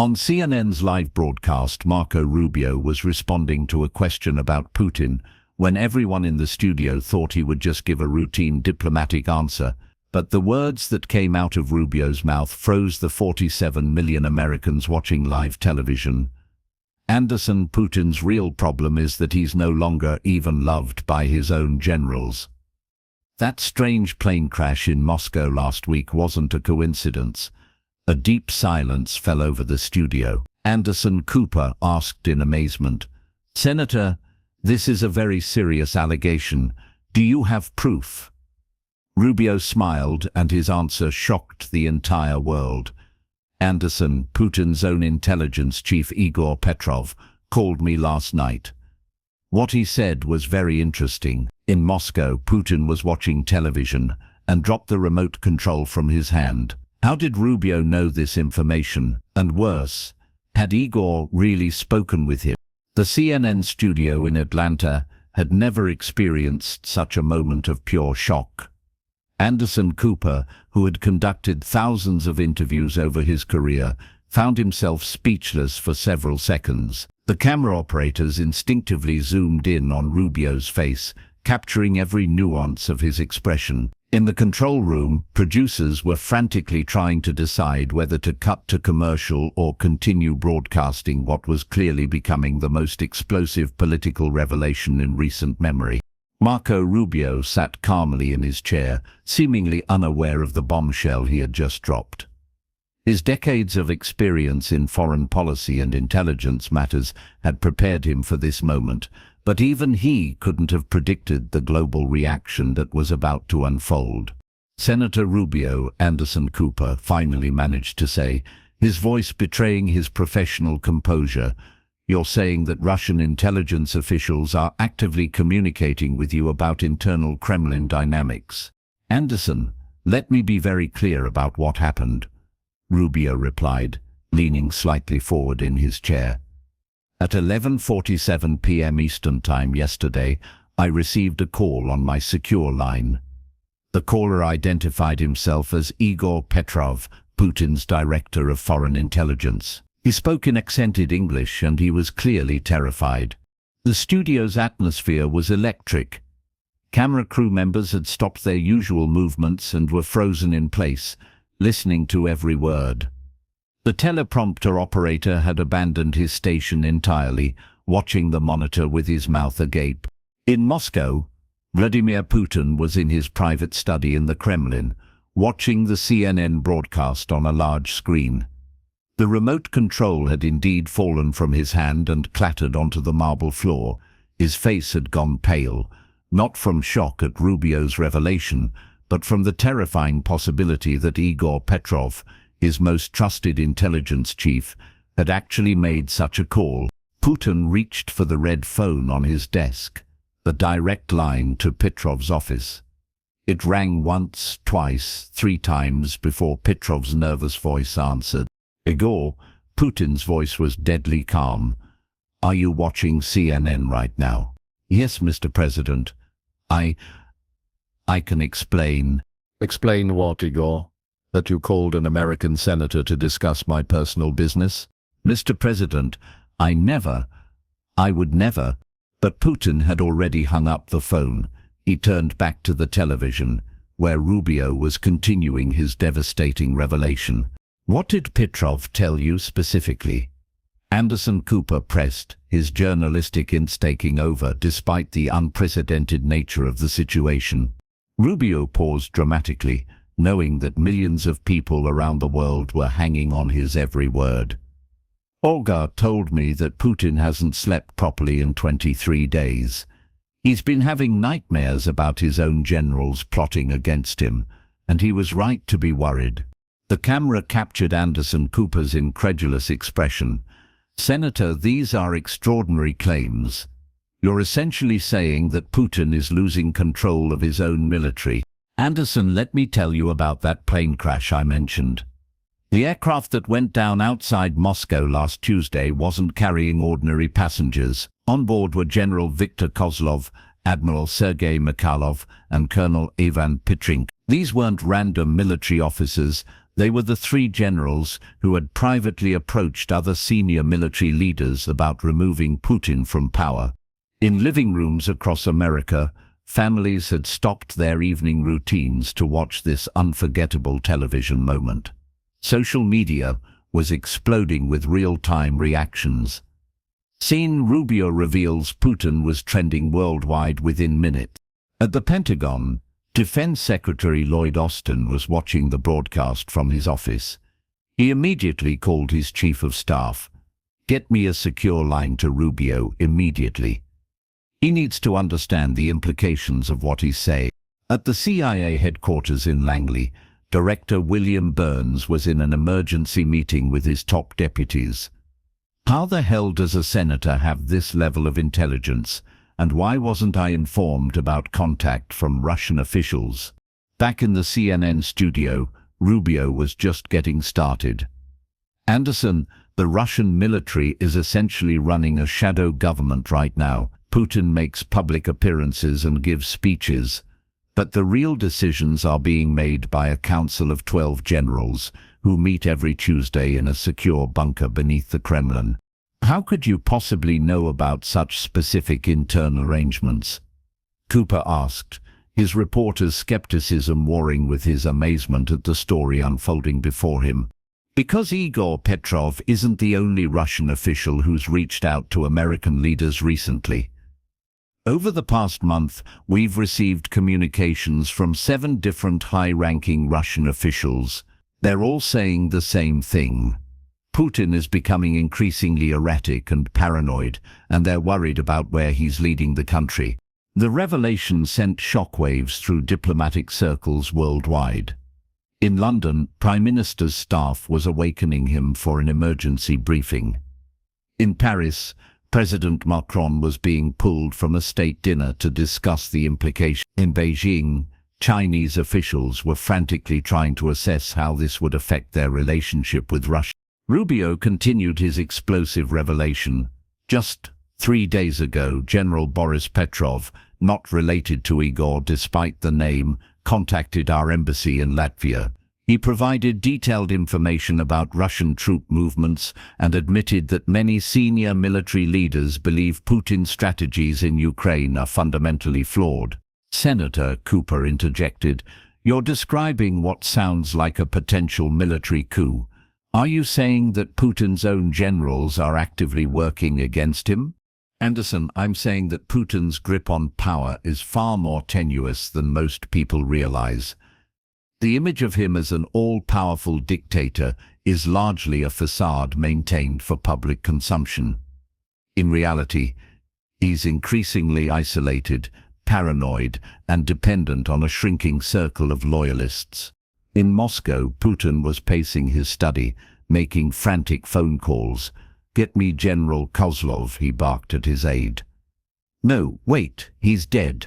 On CNN's live broadcast, Marco Rubio was responding to a question about Putin when everyone in the studio thought he would just give a routine diplomatic answer. But the words that came out of Rubio's mouth froze the 47 million Americans watching live television. Anderson, Putin's real problem is that he's no longer even loved by his own generals. That strange plane crash in Moscow last week wasn't a coincidence. A deep silence fell over the studio. Anderson Cooper asked in amazement, "Senator, this is a very serious allegation. Do you have proof?" Rubio smiled, and his answer shocked the entire world. "Anderson, Putin's own intelligence chief Igor Petrov called me last night. What he said was very interesting. In Moscow, Putin was watching television and dropped the remote control from his hand. How did Rubio know this information? And worse, had Igor really spoken with him?" The CNN studio in Atlanta had never experienced such a moment of pure shock. Anderson Cooper, who had conducted thousands of interviews over his career, found himself speechless for several seconds. The camera operators instinctively zoomed in on Rubio's face, capturing every nuance of his expression. In the control room, producers were frantically trying to decide whether to cut to commercial or continue broadcasting what was clearly becoming the most explosive political revelation in recent memory. Marco Rubio sat calmly in his chair, seemingly unaware of the bombshell he had just dropped. His decades of experience in foreign policy and intelligence matters had prepared him for this moment, but even he couldn't have predicted the global reaction that was about to unfold. "Senator Rubio," Anderson Cooper finally managed to say, his voice betraying his professional composure, "you're saying that Russian intelligence officials are actively communicating with you about internal Kremlin dynamics." "Anderson, let me be very clear about what happened," Rubio replied, leaning slightly forward in his chair. "At 11:47 p.m. Eastern Time yesterday, I received a call on my secure line. The caller identified himself as Igor Petrov, Putin's director of foreign intelligence. He spoke in accented English, and he was clearly terrified. The studio's atmosphere was electric. Camera crew members had stopped their usual movements and were frozen in place, listening to every word. The teleprompter operator had abandoned his station entirely, watching the monitor with his mouth agape. In Moscow, Vladimir Putin was in his private study in the Kremlin, watching the CNN broadcast on a large screen. The remote control had indeed fallen from his hand and clattered onto the marble floor. His face had gone pale, not from shock at Rubio's revelation, but from the terrifying possibility that Igor Petrov, his most trusted intelligence chief, had actually made such a call. Putin reached for the red phone on his desk, the direct line to Petrov's office. It rang once, twice, 3 times before Petrov's nervous voice answered. "Igor," Putin's voice was deadly calm. "Are you watching CNN right now?" "Yes, Mr. President. I can explain." "Explain what, Igor? That you called an American senator to discuss my personal business?" "Mr. President, I would never." But Putin had already hung up the phone. He turned back to the television, where Rubio was continuing his devastating revelation. "What did Petrov tell you specifically?" Anderson Cooper pressed, his journalistic instinct taking over despite the unprecedented nature of the situation. Rubio paused dramatically, knowing that millions of people around the world were hanging on his every word. "Olga told me that Putin hasn't slept properly in 23 days. He's been having nightmares about his own generals plotting against him, and he was right to be worried." The camera captured Anderson Cooper's incredulous expression. "Senator, these are extraordinary claims. You're essentially saying that Putin is losing control of his own military." "Anderson, let me tell you about that plane crash I mentioned. The aircraft that went down outside Moscow last Tuesday wasn't carrying ordinary passengers. On board were General Viktor Kozlov, Admiral Sergei Mikhailov, and Colonel Ivan Petrenko. These weren't random military officers. They were the three generals who had privately approached other senior military leaders about removing Putin from power. In living rooms across America, families had stopped their evening routines to watch this unforgettable television moment. Social media was exploding with real-time reactions. Scene: Rubio reveals Putin was trending worldwide within minutes. At the Pentagon, Defense Secretary Lloyd Austin was watching the broadcast from his office. He immediately called his chief of staff. "Get me a secure line to Rubio immediately. He needs to understand the implications of what he's saying." At the CIA headquarters in Langley, Director William Burns was in an emergency meeting with his top deputies. "How the hell does a senator have this level of intelligence? And why wasn't I informed about contact from Russian officials?" Back in the CNN studio, Rubio was just getting started. "Anderson, the Russian military is essentially running a shadow government right now. Putin makes public appearances and gives speeches, but the real decisions are being made by a council of 12 generals who meet every Tuesday in a secure bunker beneath the Kremlin. How could you possibly know about such specific internal arrangements?" Cooper asked, his reporter's skepticism warring with his amazement at the story unfolding before him. "Because Igor Petrov isn't the only Russian official who's reached out to American leaders recently. Over the past month, we've received communications from 7 different high-ranking Russian officials. They're all saying the same thing. Putin is becoming increasingly erratic and paranoid, and they're worried about where he's leading the country." The revelation sent shockwaves through diplomatic circles worldwide. In London, Prime Minister's staff was awakening him for an emergency briefing. In Paris, President Macron was being pulled from a state dinner to discuss the implications. In Beijing, Chinese officials were frantically trying to assess how this would affect their relationship with Russia. Rubio continued his explosive revelation. "Just 3 days ago, General Boris Petrov, not related to Igor despite the name, contacted our embassy in Latvia. He provided detailed information about Russian troop movements and admitted that many senior military leaders believe Putin's strategies in Ukraine are fundamentally flawed." Senator Cooper interjected, "You're describing what sounds like a potential military coup. Are you saying that Putin's own generals are actively working against him?" "Anderson, I'm saying that Putin's grip on power is far more tenuous than most people realize. The image of him as an all-powerful dictator is largely a facade maintained for public consumption. In reality, he's increasingly isolated, paranoid, and dependent on a shrinking circle of loyalists." In Moscow, Putin was pacing his study, making frantic phone calls. "Get me General Kozlov," he barked at his aide. "No, wait, he's dead."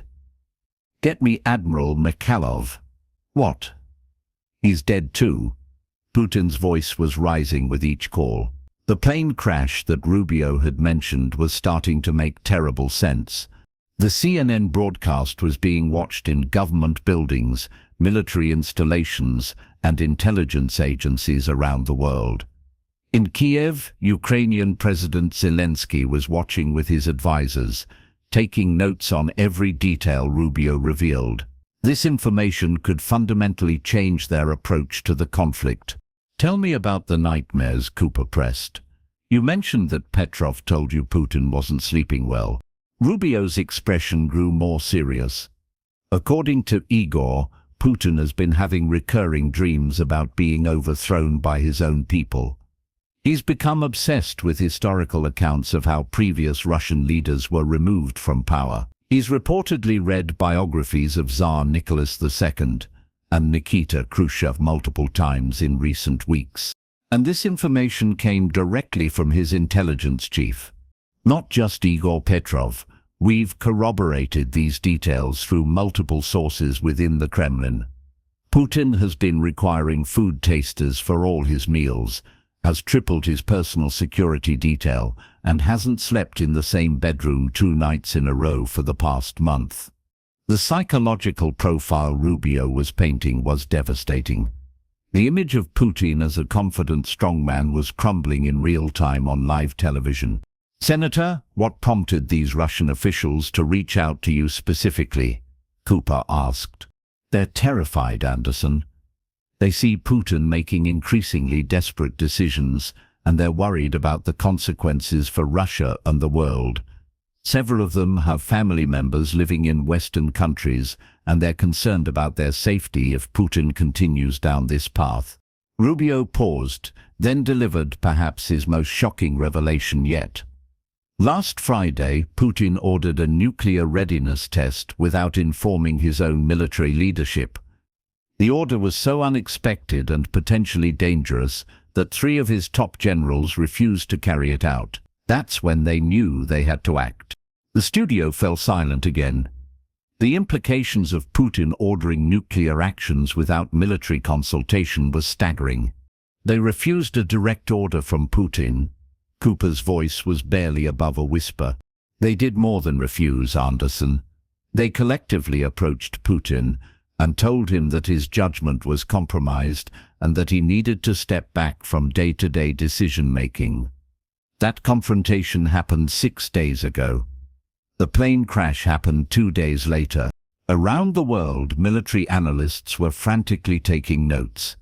"Get me Admiral Mikhailov." "What? He's dead too?" Putin's voice was rising with each call. The plane crash that Rubio had mentioned was starting to make terrible sense. The CNN broadcast was being watched in government buildings, military installations, and intelligence agencies around the world. In Kiev, Ukrainian President Zelensky was watching with his advisors, taking notes on every detail Rubio revealed. This information could fundamentally change their approach to the conflict. "Tell me about the nightmares," Cooper pressed. "You mentioned that Petrov told you Putin wasn't sleeping well." Rubio's expression grew more serious. "According to Igor, Putin has been having recurring dreams about being overthrown by his own people. He's become obsessed with historical accounts of how previous Russian leaders were removed from power. He's reportedly read biographies of Tsar Nicholas II and Nikita Khrushchev multiple times in recent weeks. And this information came directly from his intelligence chief. Not just Igor Petrov. We've corroborated these details through multiple sources within the Kremlin. Putin has been requiring food tasters for all his meals, has tripled his personal security detail, and hasn't slept in the same bedroom 2 nights in a row for the past month." The psychological profile Rubio was painting was devastating. The image of Putin as a confident strongman was crumbling in real time on live television. "Senator, what prompted these Russian officials to reach out to you specifically?" Cooper asked. "They're terrified, Anderson. They see Putin making increasingly desperate decisions, and they're worried about the consequences for Russia and the world. Several of them have family members living in Western countries, and they're concerned about their safety if Putin continues down this path." Rubio paused, then delivered perhaps his most shocking revelation yet. Last Friday, Putin ordered a nuclear readiness test without informing his own military leadership. The order was so unexpected and potentially dangerous that 3 of his top generals refused to carry it out. That's when they knew they had to act. The studio fell silent again. The implications of Putin ordering nuclear actions without military consultation was staggering. They refused a direct order from Putin. Cooper's voice was barely above a whisper. They did more than refuse, Anderson. They collectively approached Putin and told him that his judgment was compromised and that he needed to step back from day-to-day decision-making. That confrontation happened 6 days ago. The plane crash happened 2 days later. Around the world, military analysts were frantically taking notes.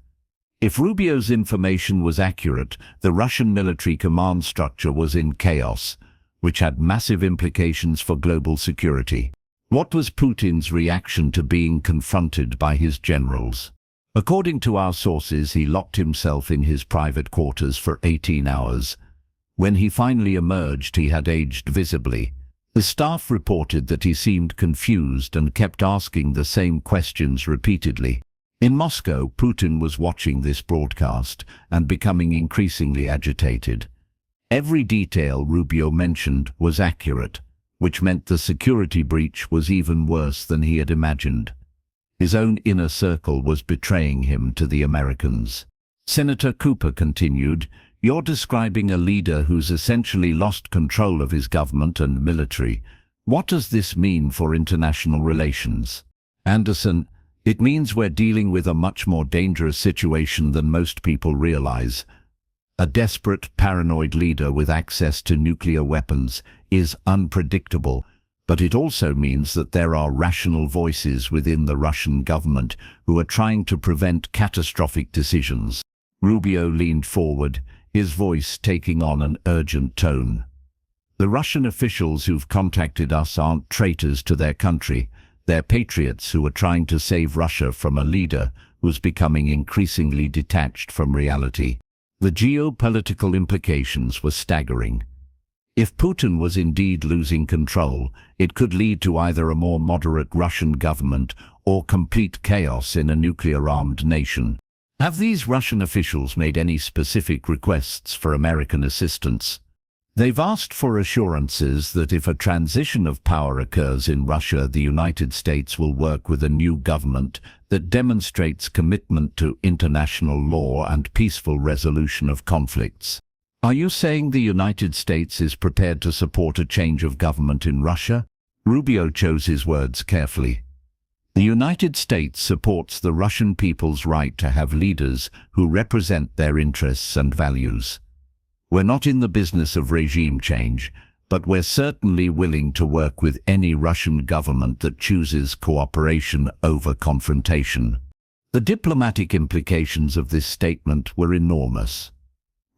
If Rubio's information was accurate, the Russian military command structure was in chaos, which had massive implications for global security. What was Putin's reaction to being confronted by his generals? According to our sources, he locked himself in his private quarters for 18 hours. When he finally emerged, he had aged visibly. The staff reported that he seemed confused and kept asking the same questions repeatedly. In Moscow, Putin was watching this broadcast and becoming increasingly agitated. Every detail Rubio mentioned was accurate, which meant the security breach was even worse than he had imagined. His own inner circle was betraying him to the Americans. Senator Cooper continued, "You're describing a leader who's essentially lost control of his government and military. What does this mean for international relations?" Anderson, "It means we're dealing with a much more dangerous situation than most people realize. A desperate, paranoid leader with access to nuclear weapons is unpredictable, but it also means that there are rational voices within the Russian government who are trying to prevent catastrophic decisions." Rubio leaned forward, his voice taking on an urgent tone. "The Russian officials who've contacted us aren't traitors to their country. They're patriots who are trying to save Russia from a leader who's becoming increasingly detached from reality." The geopolitical implications were staggering. If Putin was indeed losing control, it could lead to either a more moderate Russian government or complete chaos in a nuclear-armed nation. Have these Russian officials made any specific requests for American assistance? They've asked for assurances that if a transition of power occurs in Russia, the United States will work with a new government that demonstrates commitment to international law and peaceful resolution of conflicts. Are you saying the United States is prepared to support a change of government in Russia? Rubio chose his words carefully. The United States supports the Russian people's right to have leaders who represent their interests and values. We're not in the business of regime change, but we're certainly willing to work with any Russian government that chooses cooperation over confrontation. The diplomatic implications of this statement were enormous.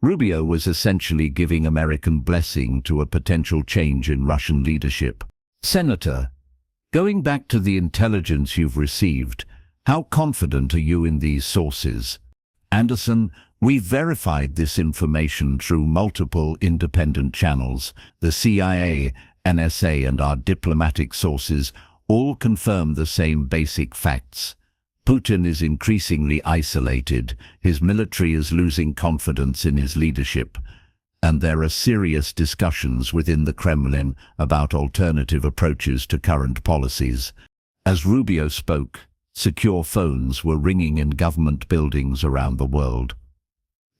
Rubio was essentially giving American blessing to a potential change in Russian leadership. "Senator, going back to the intelligence you've received, how confident are you in these sources?" Anderson, "We've verified this information through multiple independent channels. The CIA, NSA, and our diplomatic sources all confirm the same basic facts. Putin is increasingly isolated, his military is losing confidence in his leadership, and there are serious discussions within the Kremlin about alternative approaches to current policies." As Rubio spoke, secure phones were ringing in government buildings around the world.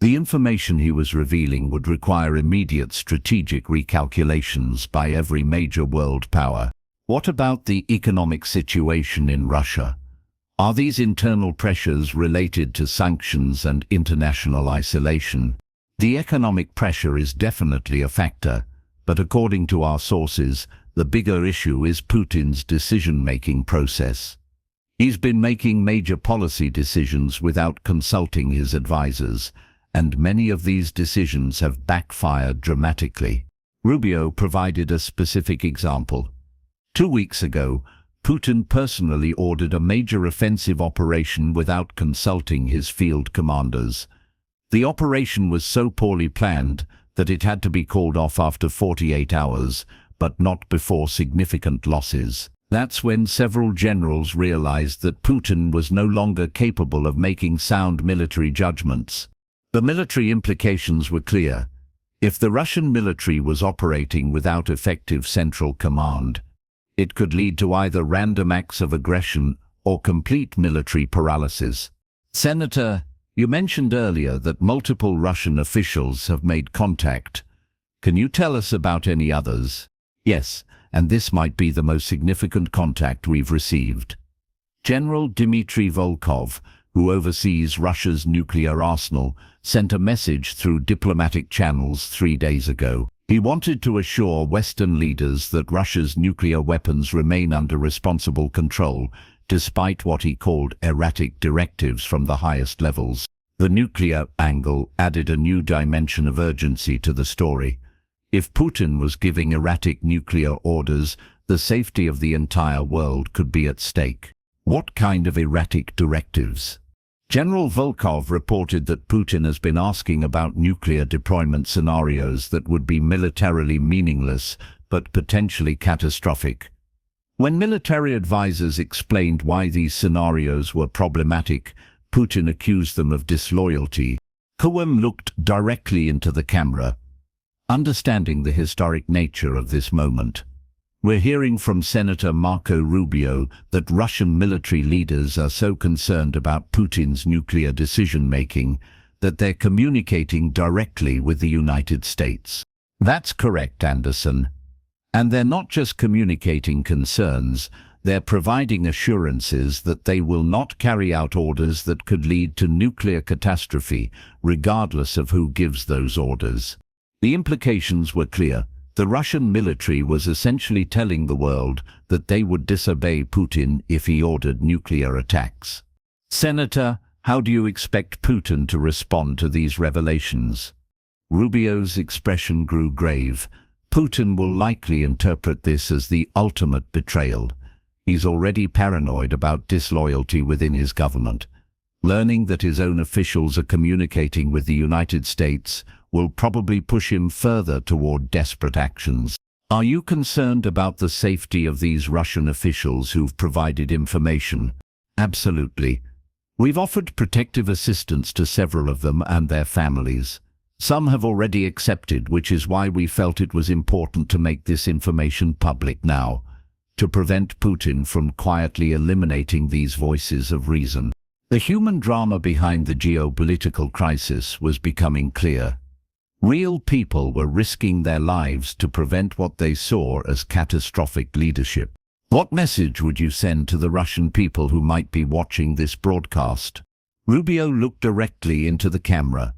The information he was revealing would require immediate strategic recalculations by every major world power. What about the economic situation in Russia? Are these internal pressures related to sanctions and international isolation? The economic pressure is definitely a factor, but according to our sources, the bigger issue is Putin's decision-making process. He's been making major policy decisions without consulting his advisors, and many of these decisions have backfired dramatically. Rubio provided a specific example. 2 weeks ago, Putin personally ordered a major offensive operation without consulting his field commanders. The operation was so poorly planned that it had to be called off after 48 hours, but not before significant losses. That's when several generals realized that Putin was no longer capable of making sound military judgments. The military implications were clear. If the Russian military was operating without effective central command, it could lead to either random acts of aggression or complete military paralysis. Senator, you mentioned earlier that multiple Russian officials have made contact. Can you tell us about any others? Yes, and this might be the most significant contact we've received. General Dmitry Volkov, who oversees Russia's nuclear arsenal, sent a message through diplomatic channels 3 days ago. He wanted to assure Western leaders that Russia's nuclear weapons remain under responsible control, despite what he called erratic directives from the highest levels. The nuclear angle added a new dimension of urgency to the story. If Putin was giving erratic nuclear orders, the safety of the entire world could be at stake. What kind of erratic directives? General Volkov reported that Putin has been asking about nuclear deployment scenarios that would be militarily meaningless but potentially catastrophic. When military advisors explained why these scenarios were problematic, Putin accused them of disloyalty. Kowem looked directly into the camera, understanding the historic nature of this moment. We're hearing from Senator Marco Rubio that Russian military leaders are so concerned about Putin's nuclear decision-making that they're communicating directly with the United States. That's correct, Anderson. And they're not just communicating concerns, they're providing assurances that they will not carry out orders that could lead to nuclear catastrophe, regardless of who gives those orders. The implications were clear. The Russian military was essentially telling the world that they would disobey Putin if he ordered nuclear attacks. Senator, how do you expect Putin to respond to these revelations? Rubio's expression grew grave. Putin will likely interpret this as the ultimate betrayal. He's already paranoid about disloyalty within his government. Learning that his own officials are communicating with the United States will probably push him further toward desperate actions. Are you concerned about the safety of these Russian officials who've provided information? Absolutely. We've offered protective assistance to several of them and their families. Some have already accepted, which is why we felt it was important to make this information public now, to prevent Putin from quietly eliminating these voices of reason. The human drama behind the geopolitical crisis was becoming clear. Real people were risking their lives to prevent what they saw as catastrophic leadership. What message would you send to the Russian people who might be watching this broadcast? Rubio looked directly into the camera.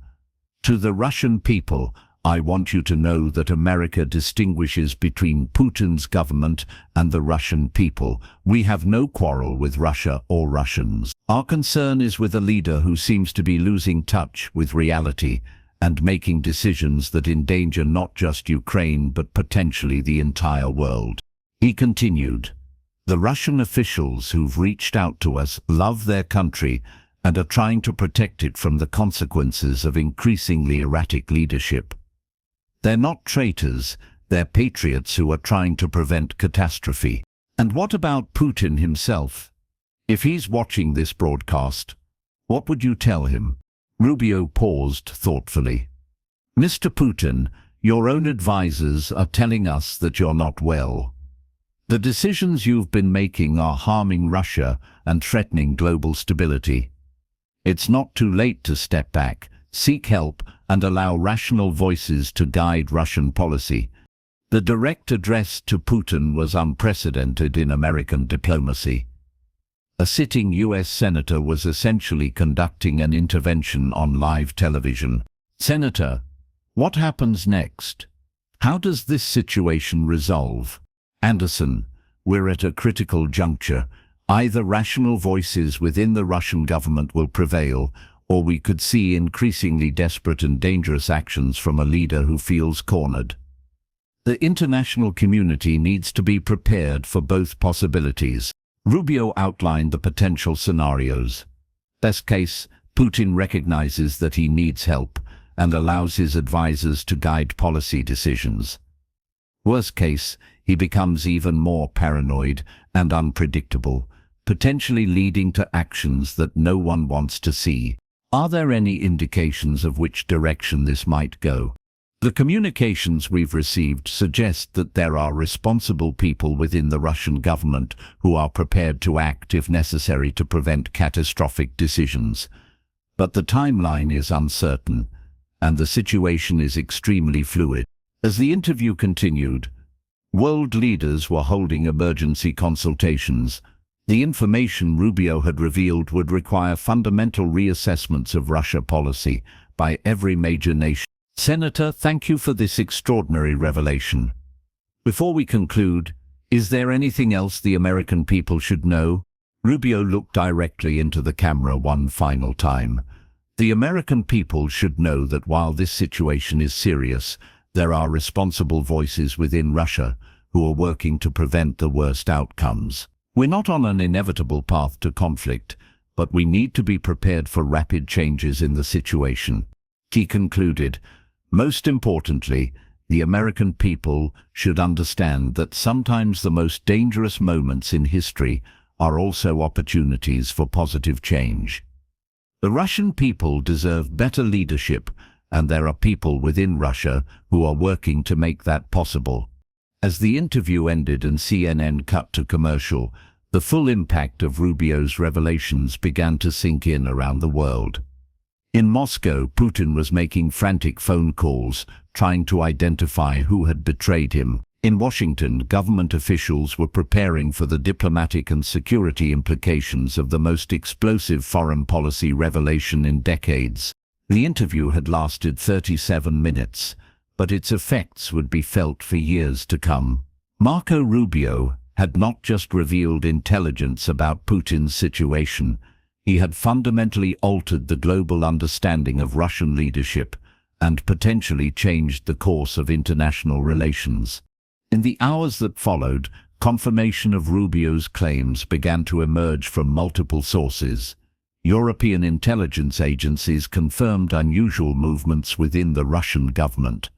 To the Russian people, I want you to know that America distinguishes between Putin's government and the Russian people. We have no quarrel with Russia or Russians. Our concern is with a leader who seems to be losing touch with reality and making decisions that endanger not just Ukraine but potentially the entire world. He continued, the Russian officials who've reached out to us love their country and are trying to protect it from the consequences of increasingly erratic leadership. They're not traitors, they're patriots who are trying to prevent catastrophe. And what about Putin himself? If he's watching this broadcast, what would you tell him? Rubio paused thoughtfully. Mr. Putin, your own advisors are telling us that you're not well. The decisions you've been making are harming Russia and threatening global stability. It's not too late to step back, seek help, and allow rational voices to guide Russian policy. The direct address to Putin was unprecedented in American diplomacy. A sitting US senator was essentially conducting an intervention on live television. "Senator, what happens next? How does this situation resolve?" "Anderson, we're at a critical juncture. Either rational voices within the Russian government will prevail, or we could see increasingly desperate and dangerous actions from a leader who feels cornered. The international community needs to be prepared for both possibilities." Rubio outlined the potential scenarios. Best case, Putin recognizes that he needs help and allows his advisors to guide policy decisions. Worst case, he becomes even more paranoid and unpredictable, potentially leading to actions that no one wants to see. Are there any indications of which direction this might go? The communications we've received suggest that there are responsible people within the Russian government who are prepared to act if necessary to prevent catastrophic decisions. But the timeline is uncertain, and the situation is extremely fluid. As the interview continued, world leaders were holding emergency consultations. The information Rubio had revealed would require fundamental reassessments of Russia policy by every major nation. "Senator, thank you for this extraordinary revelation. Before we conclude, is there anything else the American people should know?" Rubio looked directly into the camera one final time. "The American people should know that while this situation is serious, there are responsible voices within Russia who are working to prevent the worst outcomes. We're not on an inevitable path to conflict, but we need to be prepared for rapid changes in the situation." He concluded, "Most importantly, the American people should understand that sometimes the most dangerous moments in history are also opportunities for positive change. The Russian people deserve better leadership, and there are people within Russia who are working to make that possible." As the interview ended and CNN cut to commercial, the full impact of Rubio's revelations began to sink in around the world. In Moscow, Putin was making frantic phone calls, trying to identify who had betrayed him. In Washington, government officials were preparing for the diplomatic and security implications of the most explosive foreign policy revelation in decades. The interview had lasted 37 minutes, but its effects would be felt for years to come. Marco Rubio had not just revealed intelligence about Putin's situation, he had fundamentally altered the global understanding of Russian leadership and potentially changed the course of international relations. In the hours that followed, confirmation of Rubio's claims began to emerge from multiple sources. European intelligence agencies confirmed unusual movements within the Russian government.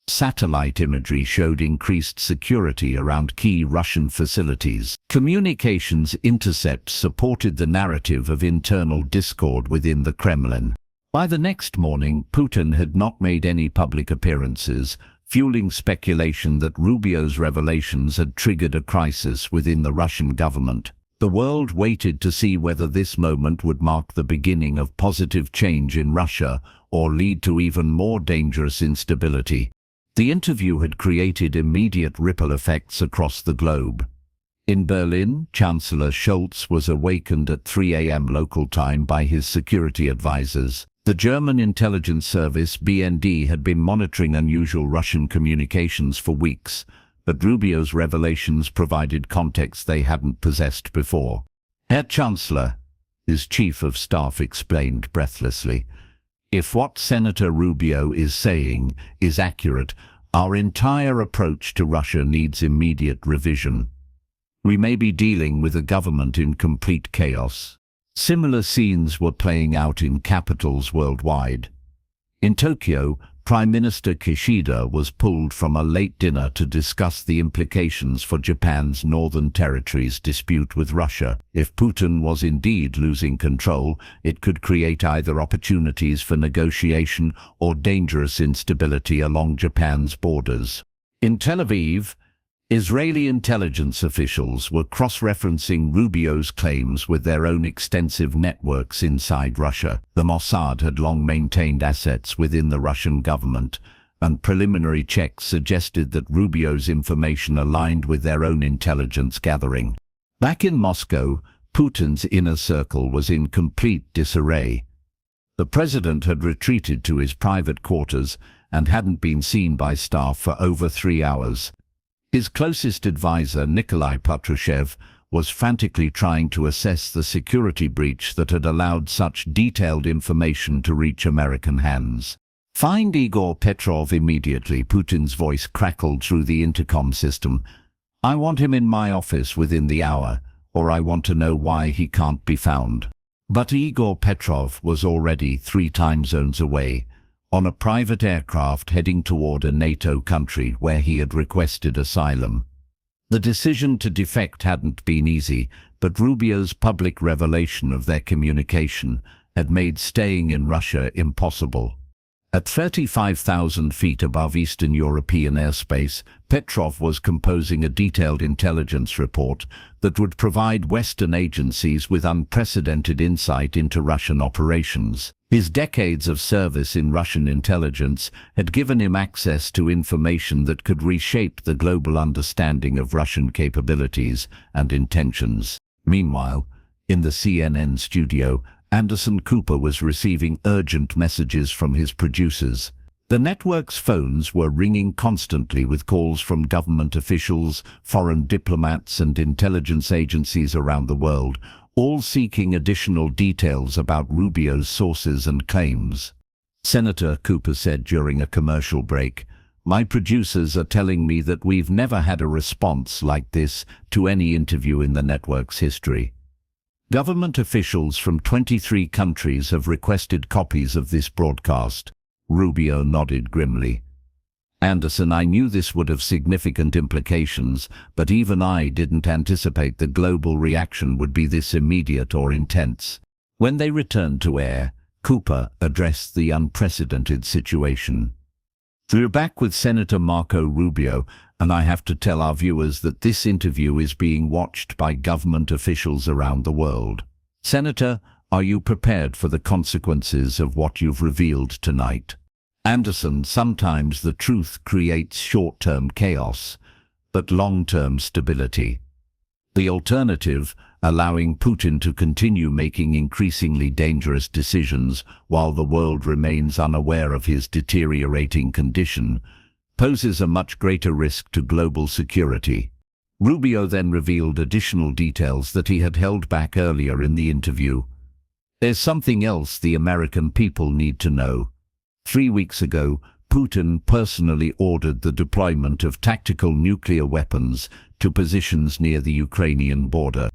Satellite imagery showed increased security around key Russian facilities. Communications intercepts supported the narrative of internal discord within the Kremlin. By the next morning, Putin had not made any public appearances, fueling speculation that Rubio's revelations had triggered a crisis within the Russian government. The world waited to see whether this moment would mark the beginning of positive change in Russia or lead to even more dangerous instability. The interview had created immediate ripple effects across the globe. In Berlin, Chancellor Scholz was awakened at 3 a.m. local time by his security advisors. The German intelligence service BND had been monitoring unusual Russian communications for weeks, but Rubio's revelations provided context they hadn't possessed before. "Herr Chancellor," his chief of staff explained breathlessly, "if what Senator Rubio is saying is accurate, our entire approach to Russia needs immediate revision. We may be dealing with a government in complete chaos." Similar scenes were playing out in capitals worldwide. In Tokyo, Prime Minister Kishida was pulled from a late dinner to discuss the implications for Japan's Northern Territories dispute with Russia. If Putin was indeed losing control, it could create either opportunities for negotiation or dangerous instability along Japan's borders. In Tel Aviv, Israeli intelligence officials were cross-referencing Rubio's claims with their own extensive networks inside Russia. The Mossad had long maintained assets within the Russian government, and preliminary checks suggested that Rubio's information aligned with their own intelligence gathering. Back in Moscow, Putin's inner circle was in complete disarray. The president had retreated to his private quarters and hadn't been seen by staff for over 3 hours. His closest advisor, Nikolai Patrushev, was frantically trying to assess the security breach that had allowed such detailed information to reach American hands. "Find Igor Petrov immediately," Putin's voice crackled through the intercom system. "I want him in my office within the hour, or I want to know why he can't be found." But Igor Petrov was already 3 time zones away, on a private aircraft heading toward a NATO country where he had requested asylum. The decision to defect hadn't been easy, but Rubio's public revelation of their communication had made staying in Russia impossible. At 35,000 feet above Eastern European airspace, Petrov was composing a detailed intelligence report that would provide Western agencies with unprecedented insight into Russian operations. His decades of service in Russian intelligence had given him access to information that could reshape the global understanding of Russian capabilities and intentions. Meanwhile, in the CNN studio, Anderson Cooper was receiving urgent messages from his producers. The network's phones were ringing constantly with calls from government officials, foreign diplomats, and intelligence agencies around the world, all seeking additional details about Rubio's sources and claims. Senator Cooper said during a commercial break, "My producers are telling me that we've never had a response like this to any interview in the network's history. Government officials from 23 countries have requested copies of this broadcast." Rubio nodded grimly. "Anderson, I knew this would have significant implications, but even I didn't anticipate the global reaction would be this immediate or intense." When they returned to air, Cooper addressed the unprecedented situation. "We're back with Senator Marco Rubio, and I have to tell our viewers that this interview is being watched by government officials around the world. Senator, are you prepared for the consequences of what you've revealed tonight?" "Anderson, sometimes the truth creates short-term chaos, but long-term stability. The alternative, allowing Putin to continue making increasingly dangerous decisions while the world remains unaware of his deteriorating condition, poses a much greater risk to global security." Rubio then revealed additional details that he had held back earlier in the interview. "There's something else the American people need to know. 3 weeks ago, Putin personally ordered the deployment of tactical nuclear weapons to positions near the Ukrainian border.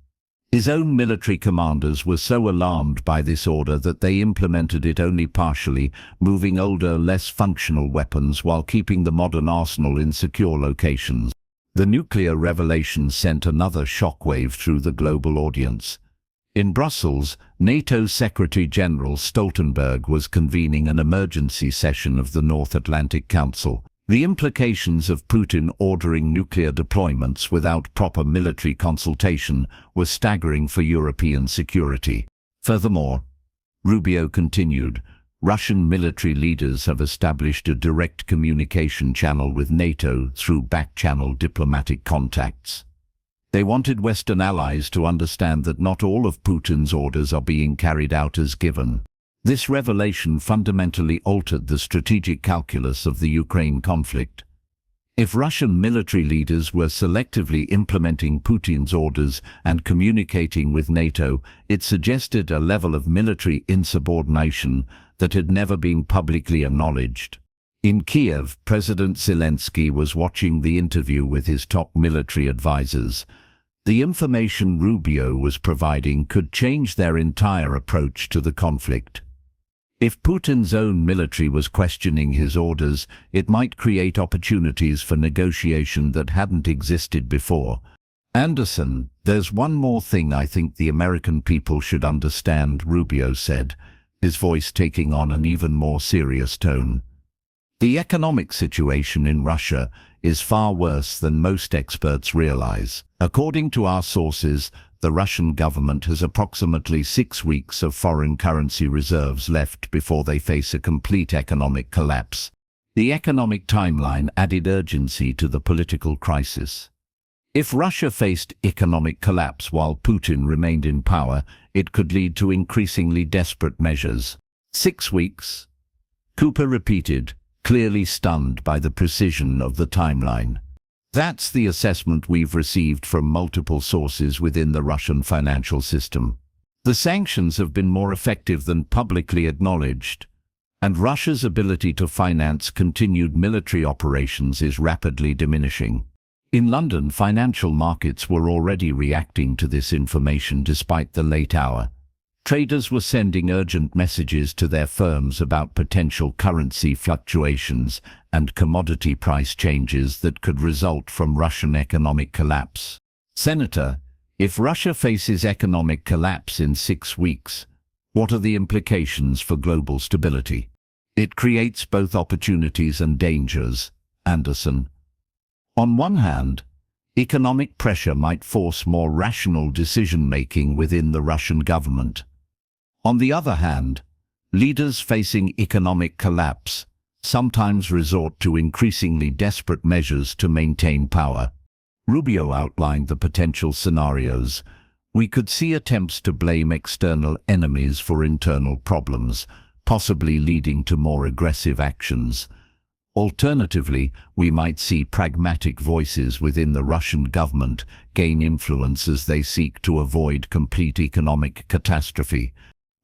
His own military commanders were so alarmed by this order that they implemented it only partially, moving older, less functional weapons while keeping the modern arsenal in secure locations. The nuclear revelation sent another shockwave through the global audience. In Brussels, NATO Secretary-General Stoltenberg was convening an emergency session of the North Atlantic Council. The implications of Putin ordering nuclear deployments without proper military consultation were staggering for European security. Furthermore, Rubio continued, Russian military leaders have established a direct communication channel with NATO through back-channel diplomatic contacts. They wanted Western allies to understand that not all of Putin's orders are being carried out as given. This revelation fundamentally altered the strategic calculus of the Ukraine conflict. If Russian military leaders were selectively implementing Putin's orders and communicating with NATO, it suggested a level of military insubordination that had never been publicly acknowledged. In Kiev, President Zelensky was watching the interview with his top military advisors. The information Rubio was providing could change their entire approach to the conflict. If Putin's own military was questioning his orders, it might create opportunities for negotiation that hadn't existed before. "Anderson, there's one more thing I think the American people should understand," Rubio said, his voice taking on an even more serious tone. "The economic situation in Russia is far worse than most experts realize. According to our sources, the Russian government has approximately 6 weeks of foreign currency reserves left before they face a complete economic collapse." The economic timeline added urgency to the political crisis. If Russia faced economic collapse while Putin remained in power, it could lead to increasingly desperate measures. 6 weeks? Cooper repeated, clearly stunned by the precision of the timeline. That's the assessment we've received from multiple sources within the Russian financial system. The sanctions have been more effective than publicly acknowledged, and Russia's ability to finance continued military operations is rapidly diminishing. In London, financial markets were already reacting to this information despite the late hour. Traders were sending urgent messages to their firms about potential currency fluctuations and commodity price changes that could result from Russian economic collapse. Senator, if Russia faces economic collapse in 6 weeks, what are the implications for global stability? It creates both opportunities and dangers, Anderson. On one hand, economic pressure might force more rational decision-making within the Russian government. On the other hand, leaders facing economic collapse sometimes resort to increasingly desperate measures to maintain power. Rubio outlined the potential scenarios. We could see attempts to blame external enemies for internal problems, possibly leading to more aggressive actions. Alternatively, we might see pragmatic voices within the Russian government gain influence as they seek to avoid complete economic catastrophe.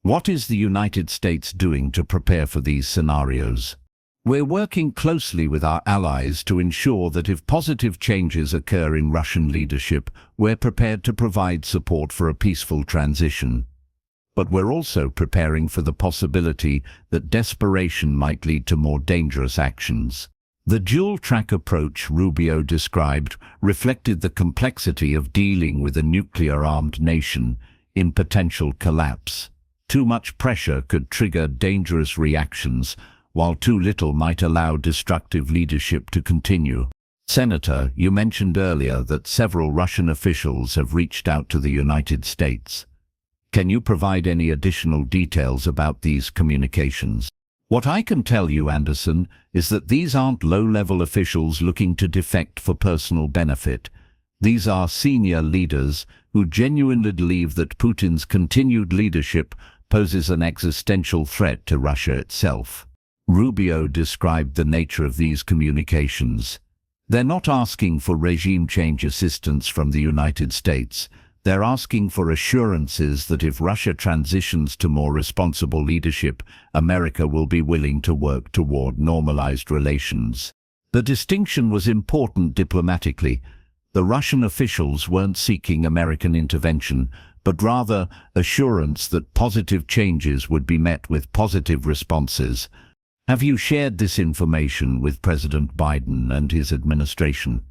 What is the United States doing to prepare for these scenarios? We're working closely with our allies to ensure that if positive changes occur in Russian leadership, we're prepared to provide support for a peaceful transition. But we're also preparing for the possibility that desperation might lead to more dangerous actions. The dual-track approach Rubio described reflected the complexity of dealing with a nuclear-armed nation in potential collapse. Too much pressure could trigger dangerous reactions, while too little might allow destructive leadership to continue. Senator, you mentioned earlier that several Russian officials have reached out to the United States. Can you provide any additional details about these communications? What I can tell you, Anderson, is that these aren't low-level officials looking to defect for personal benefit. These are senior leaders who genuinely believe that Putin's continued leadership poses an existential threat to Russia itself. Rubio described the nature of these communications. They're not asking for regime change assistance from the United States. They're asking for assurances that if Russia transitions to more responsible leadership, America will be willing to work toward normalized relations. The distinction was important diplomatically. The Russian officials weren't seeking American intervention, but rather assurance that positive changes would be met with positive responses. Have you shared this information with President Biden and his administration?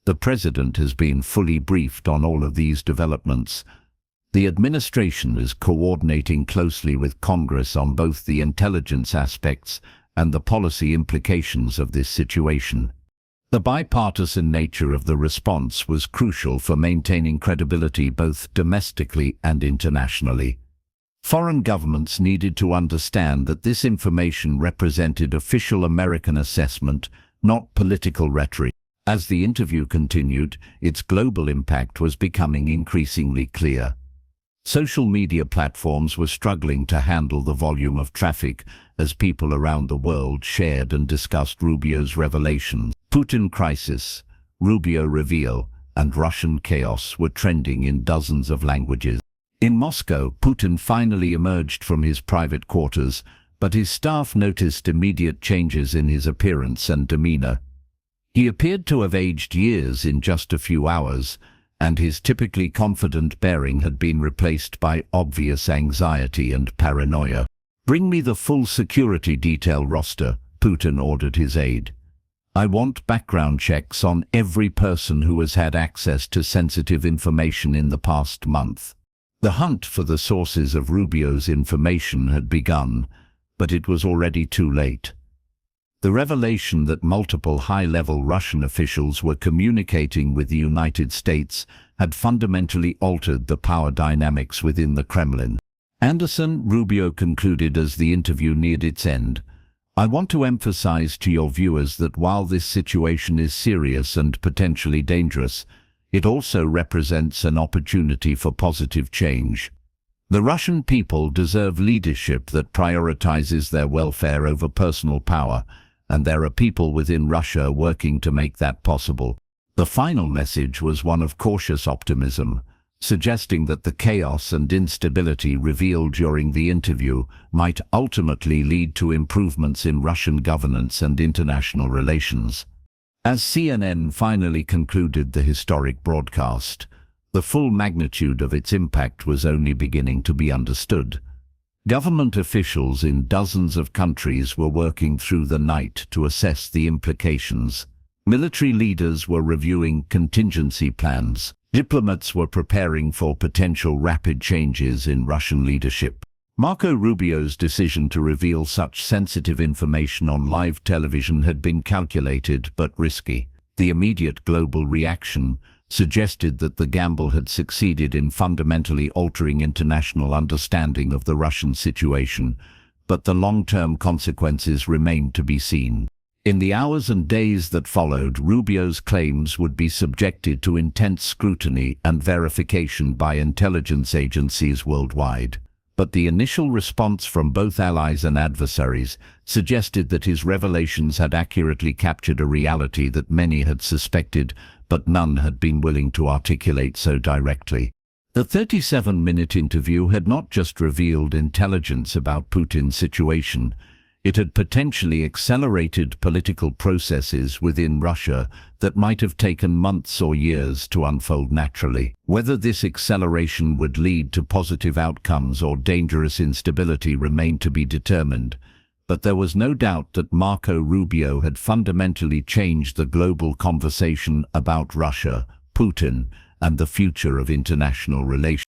The President has been fully briefed on all of these developments. The administration is coordinating closely with Congress on both the intelligence aspects and the policy implications of this situation. The bipartisan nature of the response was crucial for maintaining credibility both domestically and internationally. Foreign governments needed to understand that this information represented official American assessment, not political rhetoric. As the interview continued, its global impact was becoming increasingly clear. Social media platforms were struggling to handle the volume of traffic as people around the world shared and discussed Rubio's revelations. Putin crisis, Rubio reveal, and Russian chaos were trending in dozens of languages. In Moscow, Putin finally emerged from his private quarters, but his staff noticed immediate changes in his appearance and demeanor. He appeared to have aged years in just a few hours, and his typically confident bearing had been replaced by obvious anxiety and paranoia. "Bring me the full security detail roster," Putin ordered his aide. "I want background checks on every person who has had access to sensitive information in the past month." The hunt for the sources of Rubio's information had begun, but it was already too late. The revelation that multiple high-level Russian officials were communicating with the United States had fundamentally altered the power dynamics within the Kremlin. Anderson, Rubio concluded as the interview neared its end, "I want to emphasize to your viewers that while this situation is serious and potentially dangerous, it also represents an opportunity for positive change. The Russian people deserve leadership that prioritizes their welfare over personal power, and there are people within Russia working to make that possible. The final message was one of cautious optimism, suggesting that the chaos and instability revealed during the interview might ultimately lead to improvements in Russian governance and international relations. As CNN finally concluded the historic broadcast, the full magnitude of its impact was only beginning to be understood. Government officials in dozens of countries were working through the night to assess the implications. Military leaders were reviewing contingency plans. Diplomats were preparing for potential rapid changes in Russian leadership. Marco Rubio's decision to reveal such sensitive information on live television had been calculated but risky. The immediate global reaction suggested that the gamble had succeeded in fundamentally altering international understanding of the Russian situation, but the long-term consequences remained to be seen. In the hours and days that followed, Rubio's claims would be subjected to intense scrutiny and verification by intelligence agencies worldwide. But the initial response from both allies and adversaries suggested that his revelations had accurately captured a reality that many had suspected, but none had been willing to articulate so directly. The 37-minute interview had not just revealed intelligence about Putin's situation, it had potentially accelerated political processes within Russia that might have taken months or years to unfold naturally. Whether this acceleration would lead to positive outcomes or dangerous instability remained to be determined, but there was no doubt that Marco Rubio had fundamentally changed the global conversation about Russia, Putin, and the future of international relations.